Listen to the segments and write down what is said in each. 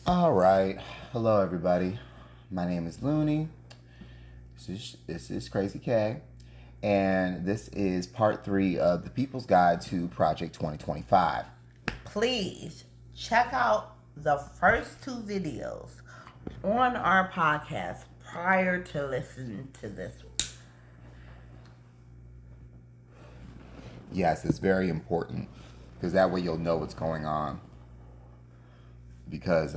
All right. Hello, everybody. My name is Looney. This is Crazy K. And this is part 3 of the People's Guide to Project 2025. Please check out the first two videos on our podcast prior to listening to this one. Yes, it's very important because that way you'll know what's going on. Because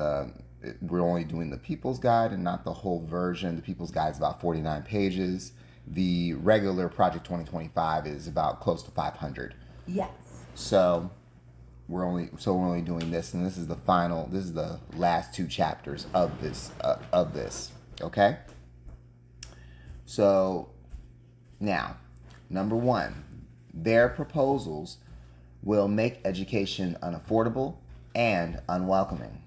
we're only doing the People's Guide and not the whole version. The People's Guide is about 49 pages. The regular Project 2025 is about close to 500. Yes. So we're only doing this, and this is the final. This is the last two chapters of this. Okay. So now, number one, their proposals will make education unaffordable and unwelcoming.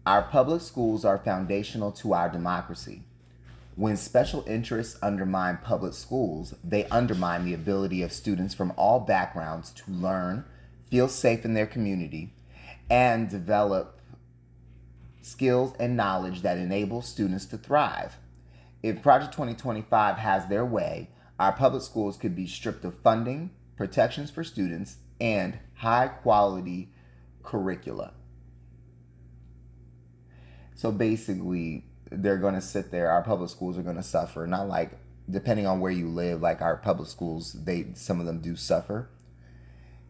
Our public schools are foundational to our democracy. When special interests undermine public schools, they undermine the ability of students from all backgrounds to learn, feel safe in their community, and develop skills and knowledge that enable students to thrive. If Project 2025 has their way, our public schools could be stripped of funding, protections for students, and high quality curricula. So basically, they're going to sit there. Our public schools are going to suffer. Not like, depending on where you live, like our public schools, some of them do suffer,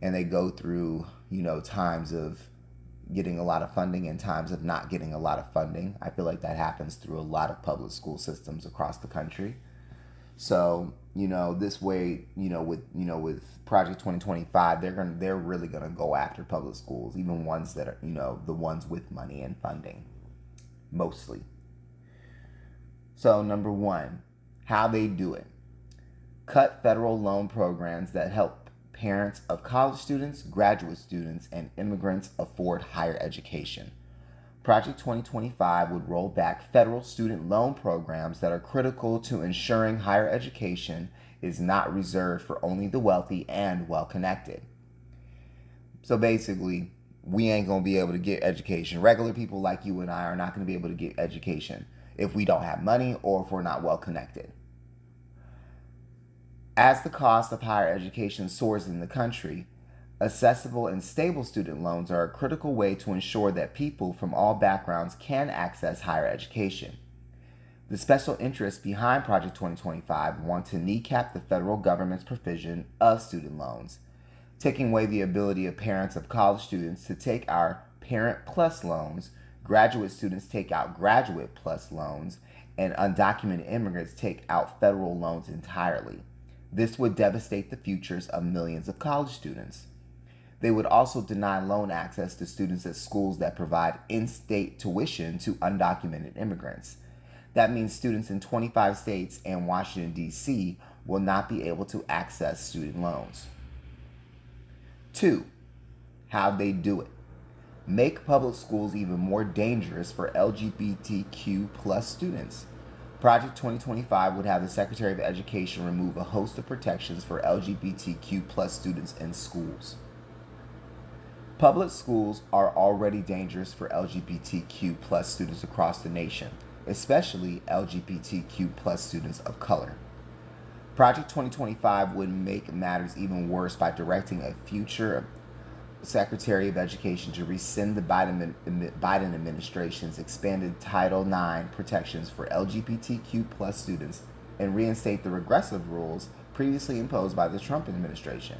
and they go through times of getting a lot of funding and times of not getting a lot of funding. I feel like that happens through a lot of public school systems across the country. So this way, with Project 2025, they're really gonna go after public schools, even ones that are the ones with money and funding, mostly. So number one, how they do it: cut federal loan programs that help parents of college students, graduate students, and immigrants afford higher education. Project 2025 would roll back federal student loan programs that are critical to ensuring higher education is not reserved for only the wealthy and well-connected. So basically, we ain't going to be able to get education. Regular people like you and I are not going to be able to get education if we don't have money or if we're not well-connected. As the cost of higher education soars in the country, accessible and stable student loans are a critical way to ensure that people from all backgrounds can access higher education. The special interests behind Project 2025 want to kneecap the federal government's provision of student loans, taking away the ability of parents of college students to take our Parent Plus loans, graduate students take out Graduate Plus loans, and undocumented immigrants take out federal loans entirely. This would devastate the futures of millions of college students. They would also deny loan access to students at schools that provide in-state tuition to undocumented immigrants. That means students in 25 states and Washington, D.C. will not be able to access student loans. 2. How they do it: make public schools even more dangerous for LGBTQ plus students. Project 2025 would have the Secretary of Education remove a host of protections for LGBTQ plus students in schools. Public schools are already dangerous for LGBTQ plus students across the nation, especially LGBTQ plus students of color. Project 2025 would make matters even worse by directing a future Secretary of Education to rescind the Biden administration's expanded Title IX protections for LGBTQ plus students and reinstate the regressive rules previously imposed by the Trump administration.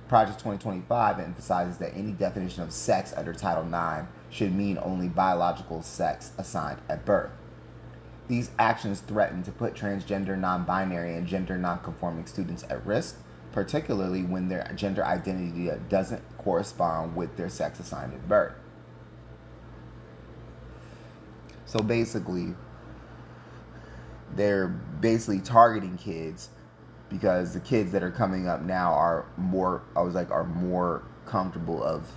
Project 2025 emphasizes that any definition of sex under Title IX should mean only biological sex assigned at birth. These actions threaten to put transgender, non-binary, and gender non-conforming students at risk, particularly when their gender identity doesn't correspond with their sex assigned at birth. So basically, they're basically targeting kids because the kids that are coming up now are more comfortable of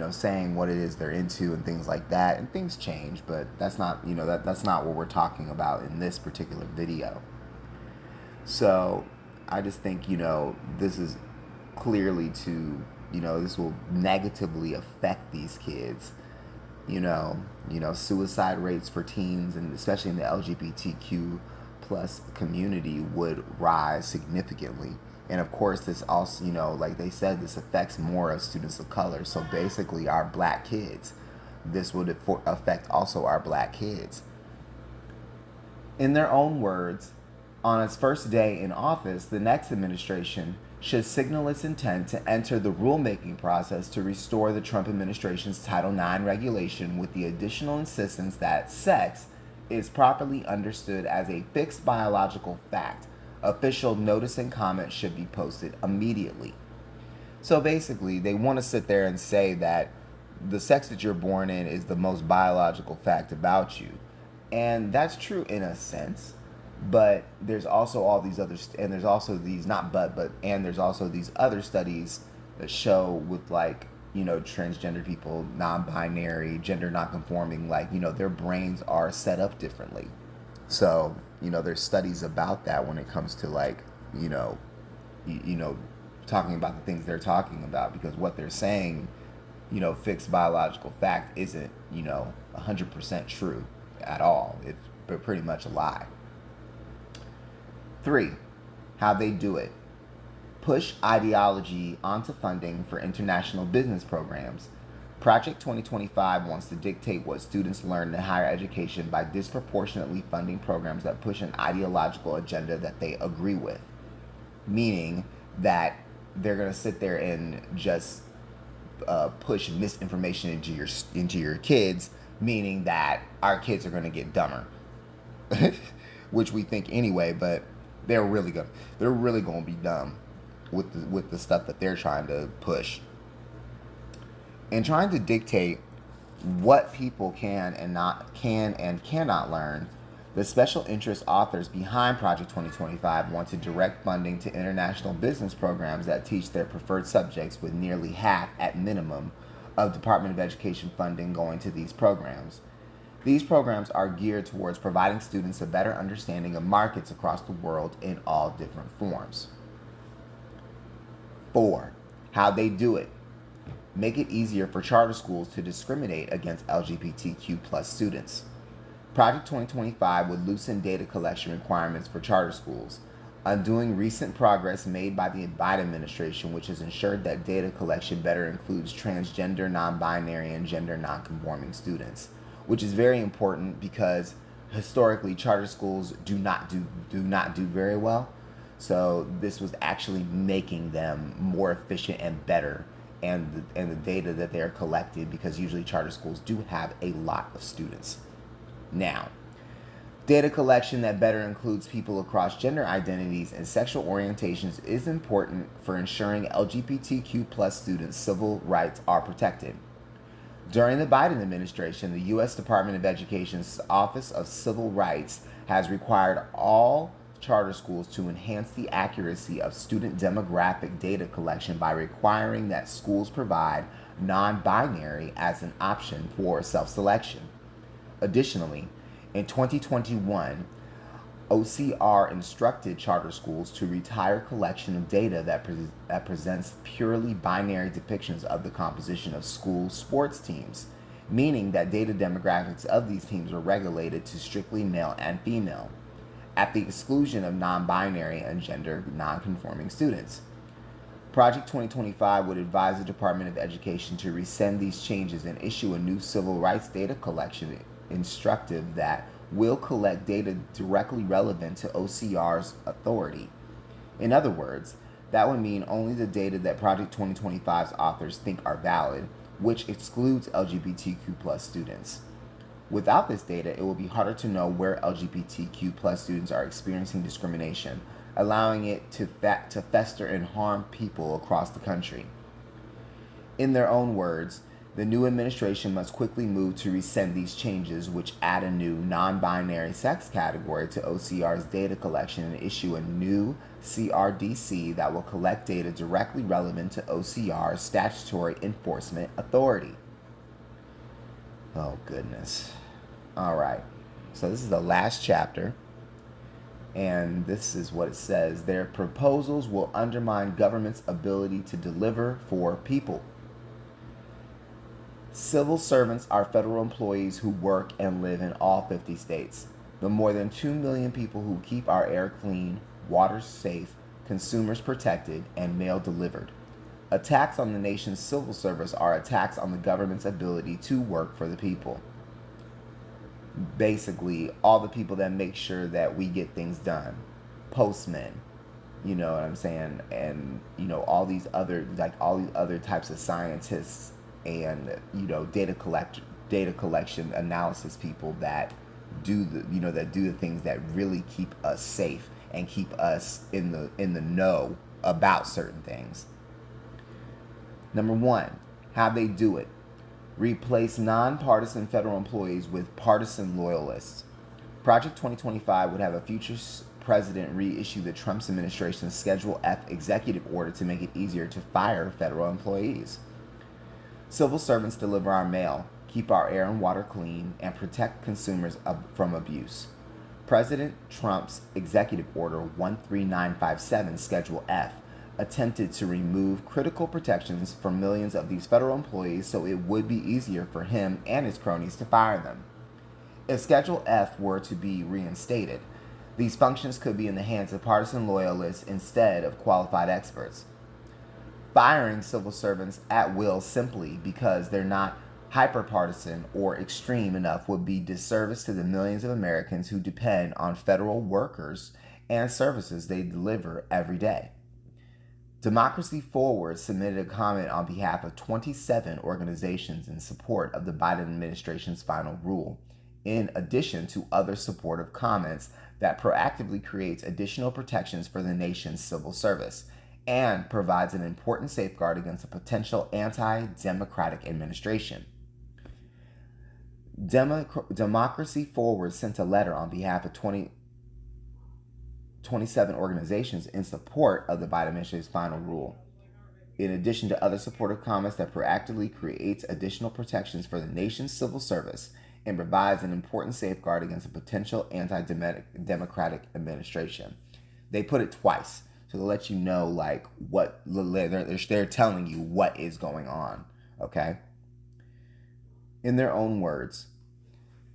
saying what it is they're into and things like that. And things change, but that's not that's not what we're talking about in this particular video. So I just think this is clearly to this will negatively affect these kids. Suicide rates for teens, and especially in the LGBTQ plus community, would rise significantly. And of course, this also, like they said, this affects more of students of color. So basically, our black kids. This would affect also our black kids. In their own words, on its first day in office, the next administration should signal its intent to enter the rulemaking process to restore the Trump administration's Title IX regulation, with the additional insistence that sex is properly understood as a fixed biological fact. Official notice and comment should be posted immediately. So basically, they want to sit there and say that the sex that you're born in is the most biological fact about you. And that's true in a sense. But there's also all these others, and there's also these, and there's also these other studies that show with, like, transgender people, non-binary, gender non-conforming, like, their brains are set up differently. So, there's studies about that when it comes to, like, talking about the things they're talking about, because what they're saying, fixed biological fact isn't, 100% true at all. It's pretty much a lie. 3. How they do it. Push ideology onto funding for international business programs. Project 2025 wants to dictate what students learn in higher education by disproportionately funding programs that push an ideological agenda that they agree with. Meaning that they're going to sit there and just push misinformation into your kids, meaning that our kids are going to get dumber. Which we think anyway, but they're really going to be dumb with the stuff that they're trying to push. And trying to dictate what people can and cannot learn, the special interest authors behind Project 2025 want to direct funding to international business programs that teach their preferred subjects, with nearly half, at minimum, of Department of Education funding going to these programs. These programs are geared towards providing students a better understanding of markets across the world in all different forms. 4. How they do it. Make it easier for charter schools to discriminate against LGBTQ plus students. Project 2025 would loosen data collection requirements for charter schools, undoing recent progress made by the Biden administration, which has ensured that data collection better includes transgender, non-binary, and gender non-conforming students, which is very important because historically charter schools do not do very well. So this was actually making them more efficient and better, and the data that they're collecting, because usually charter schools do have a lot of students. Now, data collection that better includes people across gender identities and sexual orientations is important for ensuring LGBTQ plus students' civil rights are protected. During the Biden administration, the U.S. Department of Education's Office of Civil Rights has required all charter schools to enhance the accuracy of student demographic data collection by requiring that schools provide non-binary as an option for self-selection. Additionally, in 2021, OCR instructed charter schools to retire collection of data that presents purely binary depictions of the composition of school sports teams, meaning that data demographics of these teams were regulated to strictly male and female, at the exclusion of non-binary and gender non-conforming students. Project 2025 would advise the Department of Education to rescind these changes and issue a new civil rights data collection instructive that will collect data directly relevant to OCR's authority. In other words, that would mean only the data that Project 2025's authors think are valid, which excludes LGBTQ plus students. Without this data, it will be harder to know where LGBTQ plus students are experiencing discrimination, allowing it to fester and harm people across the country. In their own words, the new administration must quickly move to rescind these changes, which add a new non-binary sex category to OCR's data collection, and issue a new CRDC that will collect data directly relevant to OCR's statutory enforcement authority. Oh, goodness. All right. So this is the last chapter. And this is what it says: their proposals will undermine government's ability to deliver for people. Civil servants are federal employees who work and live in all 50 states. The more than 2 million people who keep our air clean, water safe, consumers protected, and mail delivered. Attacks on the nation's civil service are attacks on the government's ability to work for the people. Basically, all the people that make sure that we get things done. Postmen, you know what I'm saying? And, all these other, types of scientists and, data collection analysis people that do the things that really keep us safe and keep us in the know about certain things. Number one, how they do it: replace nonpartisan federal employees with partisan loyalists. Project 2025 would have a future president reissue the Trump administration's Schedule F executive order to make it easier to fire federal employees. Civil servants deliver our mail, keep our air and water clean, and protect consumers from abuse. President Trump's Executive Order 13957, Schedule F, attempted to remove critical protections for millions of these federal employees so it would be easier for him and his cronies to fire them. If Schedule F were to be reinstated, these functions could be in the hands of partisan loyalists instead of qualified experts. Firing civil servants at will simply because they're not hyperpartisan or extreme enough would be disservice to the millions of Americans who depend on federal workers and services they deliver every day. Democracy Forward submitted a comment on behalf of 27 organizations in support of the Biden administration's final rule, in addition to other supportive comments that proactively creates additional protections for the nation's civil service and provides an important safeguard against a potential anti-democratic administration. Democracy Forward sent a letter on behalf of 27 organizations in support of the Biden administration's final rule, in addition to other supportive comments that proactively creates additional protections for the nation's civil service and provides an important safeguard against a potential anti-democratic administration. They put it twice, so they'll let you know what they're telling you what is going on, okay? In their own words,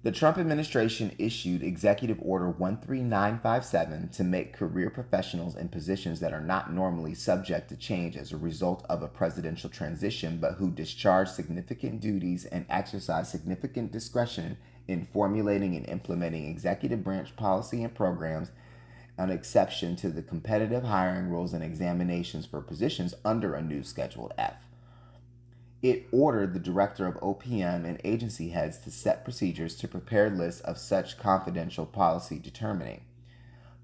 the Trump administration issued Executive Order 13957 to make career professionals in positions that are not normally subject to change as a result of a presidential transition, but who discharge significant duties and exercise significant discretion in formulating and implementing executive branch policy and programs, an exception to the competitive hiring rules and examinations for positions under a new Schedule F. It ordered the director of OPM and agency heads to set procedures to prepare lists of such confidential policy determining,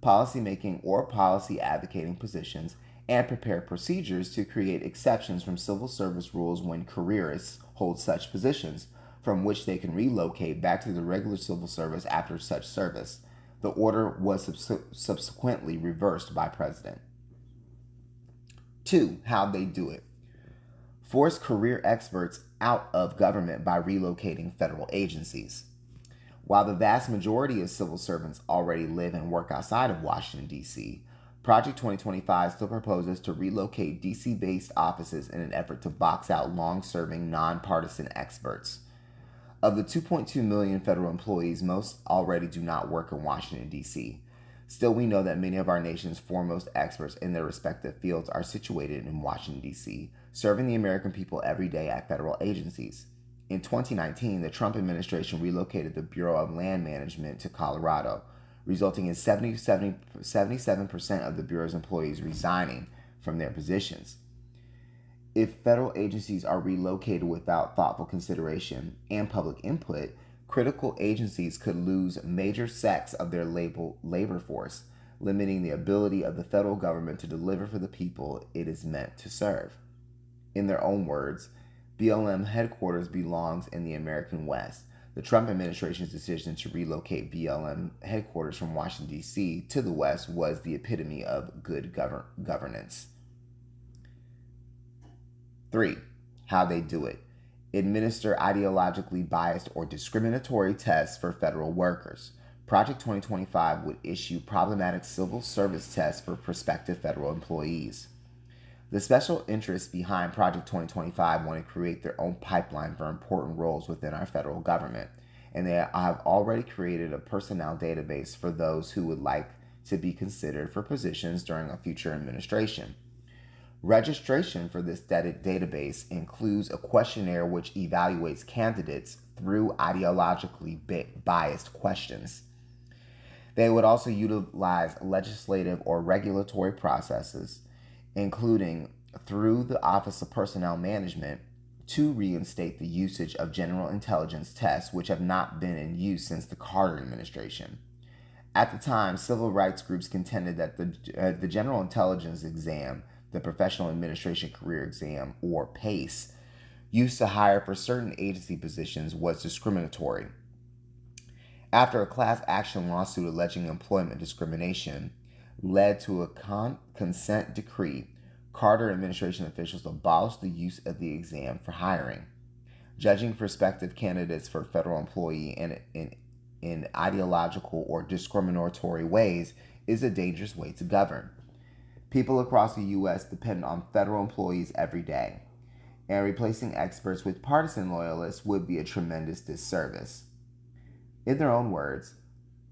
policymaking, or policy advocating positions, and prepare procedures to create exceptions from civil service rules when careerists hold such positions, from which they can relocate back to the regular civil service after such service. The order was subsequently reversed by President. 2. How they do it: force career experts out of government by relocating federal agencies. While the vast majority of civil servants already live and work outside of Washington, D.C., Project 2025 still proposes to relocate D.C.-based offices in an effort to box out long-serving, nonpartisan experts. Of the 2.2 million federal employees, most already do not work in Washington, D.C. Still, we know that many of our nation's foremost experts in their respective fields are situated in Washington, D.C., serving the American people every day at federal agencies. In 2019, the Trump administration relocated the Bureau of Land Management to Colorado, resulting in 77% of the Bureau's employees resigning from their positions. If federal agencies are relocated without thoughtful consideration and public input, critical agencies could lose major sects of their labor force, limiting the ability of the federal government to deliver for the people it is meant to serve. In their own words, BLM headquarters belongs in the American West. The Trump administration's decision to relocate BLM headquarters from Washington, D.C. to the West was the epitome of good governance. 3. How they do it: administer ideologically biased or discriminatory tests for federal workers. Project 2025 would issue problematic civil service tests for prospective federal employees. The special interests behind Project 2025 want to create their own pipeline for important roles within our federal government, and they have already created a personnel database for those who would like to be considered for positions during a future administration. Registration for this database includes a questionnaire which evaluates candidates through ideologically biased questions. They would also utilize legislative or regulatory processes, including through the Office of Personnel Management, to reinstate the usage of general intelligence tests, which have not been in use since the Carter administration. At the time, civil rights groups contended that the General Intelligence Exam, the Professional Administration Career Exam, or PACE, used to hire for certain agency positions was discriminatory. After a class action lawsuit alleging employment discrimination led to a consent decree, Carter administration officials abolished the use of the exam for hiring. Judging prospective candidates for federal employee in ideological or discriminatory ways is a dangerous way to govern. People across the U.S. depend on federal employees every day, and replacing experts with partisan loyalists would be a tremendous disservice. In their own words,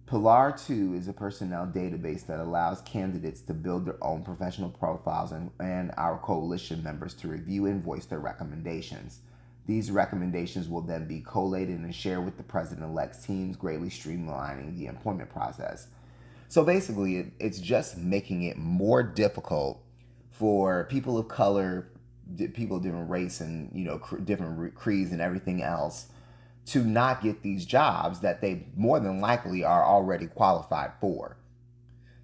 Pilar 2 is a personnel database that allows candidates to build their own professional profiles and our coalition members to review and voice their recommendations. These recommendations will then be collated and shared with the president-elect's teams, greatly streamlining the appointment process. So basically, it's just making it more difficult for people of color, people of different race and, different creeds and everything else to not get these jobs that they more than likely are already qualified for.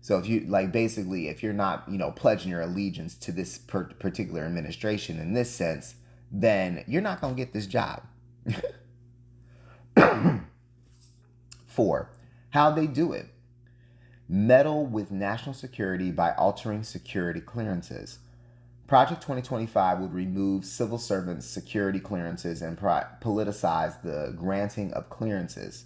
So if you if you're not, pledging your allegiance to this particular administration in this sense, then you're not going to get this job. 4. How'd they do it? Meddle with national security by altering security clearances. Project 2025 would remove civil servants' security clearances and politicize the granting of clearances.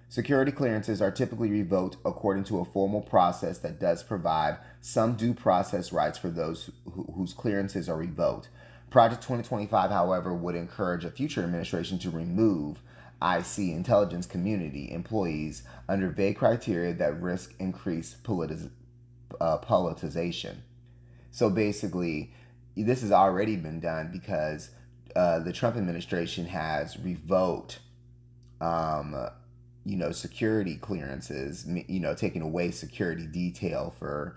Security clearances are typically revoked according to a formal process that does provide some due process rights for those whose clearances are revoked. Project 2025, however, would encourage a future administration to remove IC intelligence community employees under vague criteria that risk increased politicization. So basically, this has already been done because the Trump administration has revoked, security clearances, taking away security detail for,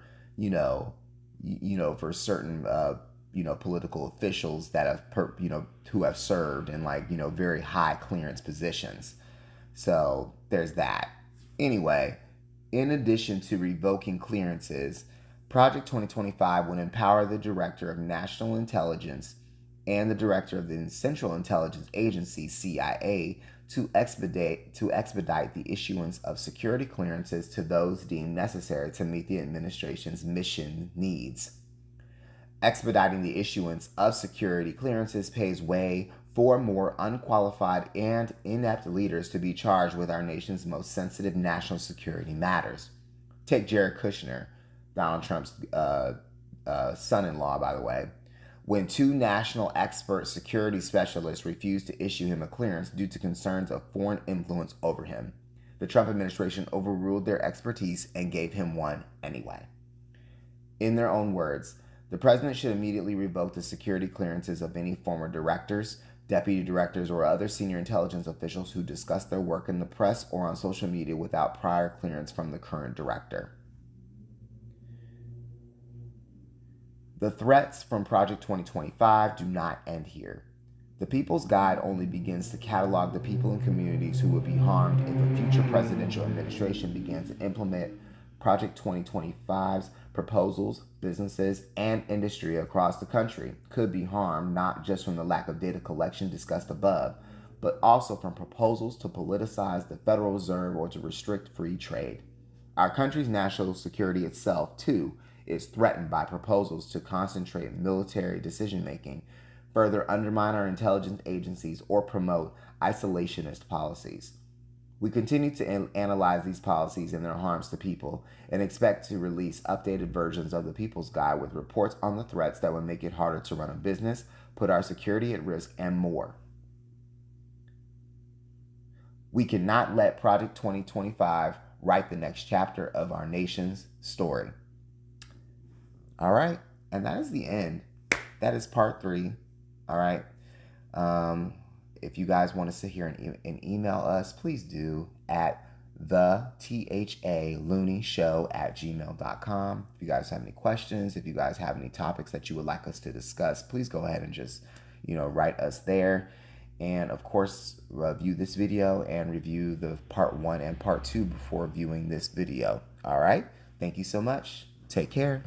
for certain, political officials that have, who have served in very high clearance positions. So there's that. Anyway, in addition to revoking clearances, Project 2025 would empower the Director of National Intelligence and the Director of the Central Intelligence Agency, CIA, to expedite the issuance of security clearances to those deemed necessary to meet the administration's mission needs. Expediting the issuance of security clearances paves way for more unqualified and inept leaders to be charged with our nation's most sensitive national security matters. Take Jared Kushner, Donald Trump's son-in-law, by the way, when 2 national expert security specialists refused to issue him a clearance due to concerns of foreign influence over him. The Trump administration overruled their expertise and gave him one anyway. In their own words, the president should immediately revoke the security clearances of any former directors, deputy directors, or other senior intelligence officials who discuss their work in the press or on social media without prior clearance from the current director. The threats from Project 2025 do not end here. The People's Guide only begins to catalog the people and communities who would be harmed if a future presidential administration begins to implement Project 2025's proposals. Businesses and industry across the country could be harmed not just from the lack of data collection discussed above, but also from proposals to politicize the Federal Reserve or to restrict free trade. Our country's national security itself, too, is threatened by proposals to concentrate military decision-making, further undermine our intelligence agencies, or promote isolationist policies. We continue to analyze these policies and their harms to people and expect to release updated versions of the People's Guide with reports on the threats that would make it harder to run a business, put our security at risk, and more. We cannot let Project 2025 write the next chapter of our nation's story. All right, and that is the end. That is part 3. All right. If you guys want to sit here and email us, please do at thethalooneyshow@gmail.com. If you guys have any questions, if you guys have any topics that you would like us to discuss, please go ahead and just, write us there. And of course, review this video and review the part 1 and part 2 before viewing this video. All right. Thank you so much. Take care.